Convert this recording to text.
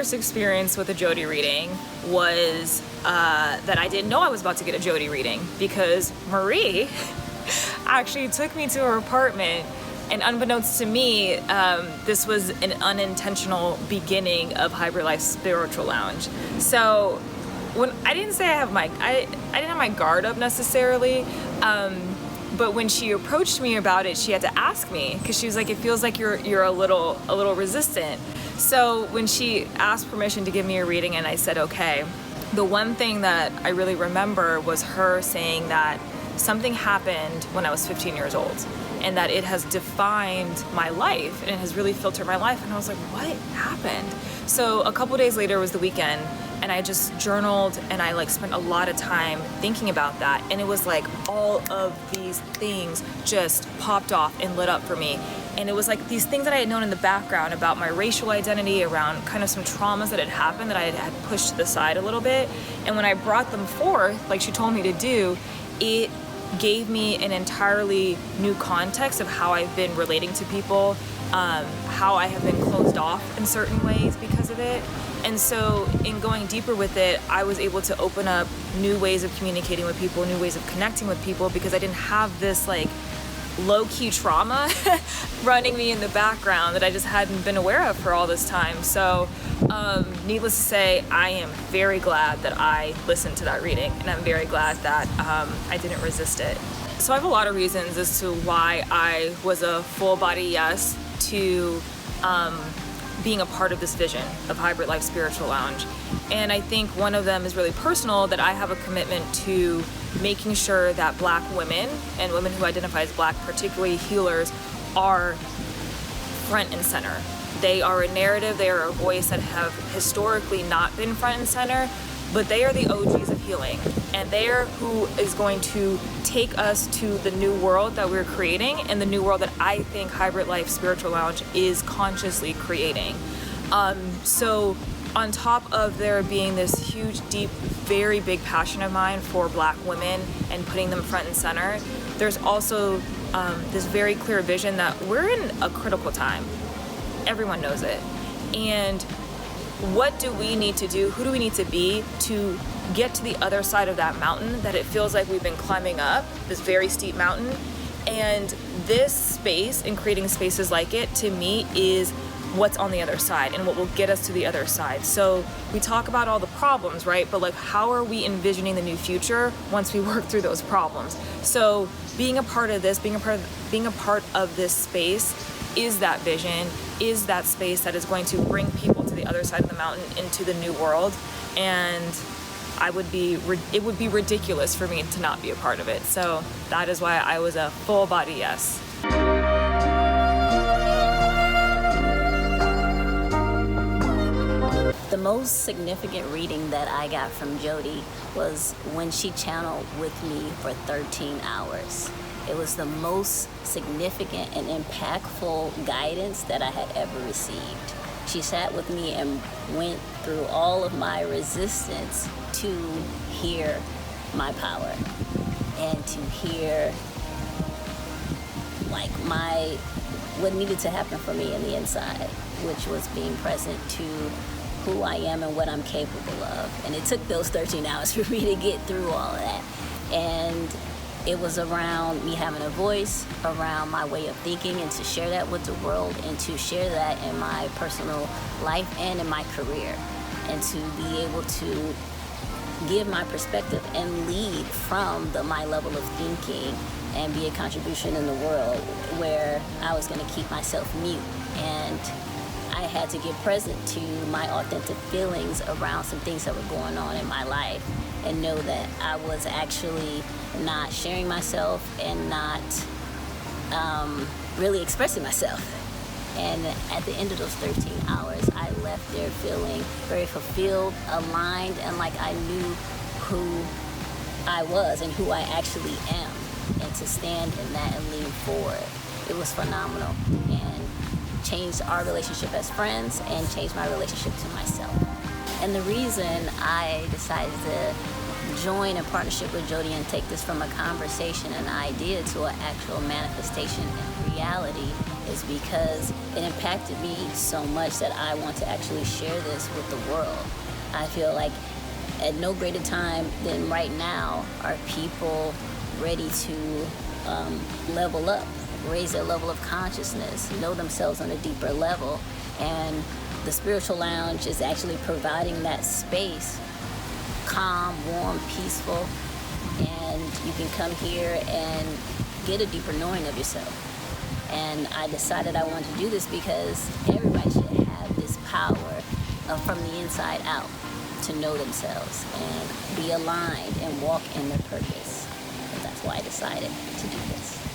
first experience with a Jodi reading was that I didn't know I was about to get a Jodi reading, because Marie actually took me to her apartment, and unbeknownst to me, this was an unintentional beginning of Hybrid Life Spiritual Lounge. So when I didn't say I didn't have my guard up necessarily, but when she approached me about it, she had to ask me, because she was like, it feels like you're a little resistant. So when she asked permission to give me a reading and I said okay, the one thing that I really remember was her saying that something happened when I was 15 years old, and that it has defined my life and it has really filtered my life. And I was like, what happened? So a couple days later was the weekend, and I just journaled, and I spent a lot of time thinking about that. And it was like all of these things just popped off and lit up for me. And it was like these things that I had known in the background about my racial identity, around kind of some traumas that had happened that I had pushed to the side a little bit. And when I brought them forth, like she told me to do, it gave me an entirely new context of how I've been relating to people, how I have been closed off in certain ways because of it. And so in going deeper with it, I was able to open up new ways of communicating with people, new ways of connecting with people, because I didn't have this low-key trauma running me in the background that I just hadn't been aware of for all this time. So needless to say, I am very glad that I listened to that reading, and I'm very glad that I didn't resist it. So I have a lot of reasons as to why I was a full body yes to being a part of this vision of Hybrid Life Spiritual Lounge. And I think one of them is really personal, that I have a commitment to making sure that Black women and women who identify as Black, particularly healers, are front and center. They are a narrative, they are a voice that have historically not been front and center, but they are the OGs of healing. And they are who is going to take us to the new world that we're creating, and the new world that I think Hybrid Life Spiritual Lounge is consciously creating. So on top of there being this huge, deep, very big passion of mine for Black women and putting them front and center, there's also this very clear vision that we're in a critical time. Everyone knows it. And what do we need to do? Who do we need to be to get to the other side of that mountain that it feels like we've been climbing up, this very steep mountain? And this space and creating spaces like it, to me, is what's on the other side and what will get us to the other side. So we talk about all the problems, right? But how are we envisioning the new future once we work through those problems? So being a part of this, being a part of this space is that vision, is that space that is going to bring people to the other side of the mountain into the new world. And it would be ridiculous for me to not be a part of it. So that is why I was a full body yes. The most significant reading that I got from Jodi was when she channeled with me for 13 hours. It was the most significant and impactful guidance that I had ever received. She sat with me and went through all of my resistance to hear my power and to hear what needed to happen for me in the inside, which was being present to who I am and what I'm capable of. And it took those 13 hours for me to get through all of that. And it was around me having a voice, around my way of thinking, and to share that with the world, and to share that in my personal life and in my career, and to be able to give my perspective and lead from my level of thinking and be a contribution in the world, where I was going to keep myself mute. And I had to get present to my authentic feelings around some things that were going on in my life, and know that I was actually not sharing myself and not really expressing myself. And at the end of those 13 hours, I left there feeling very fulfilled, aligned, and like I knew who I was and who I actually am, and to stand in that and lean forward. It was phenomenal, and changed our relationship as friends and changed my relationship to myself. And the reason I decided to join a partnership with Jody and take this from a conversation and idea to an actual manifestation and reality is because it impacted me so much that I want to actually share this with the world. I feel like at no greater time than right now are people ready to level up, raise their level of consciousness, know themselves on a deeper level. And the Spiritual Lounge is actually providing that space, calm, warm, peaceful, and you can come here and get a deeper knowing of yourself. And I decided I wanted to do this because everybody should have this power from the inside out to know themselves and be aligned and walk in their purpose. And that's why I decided to do this.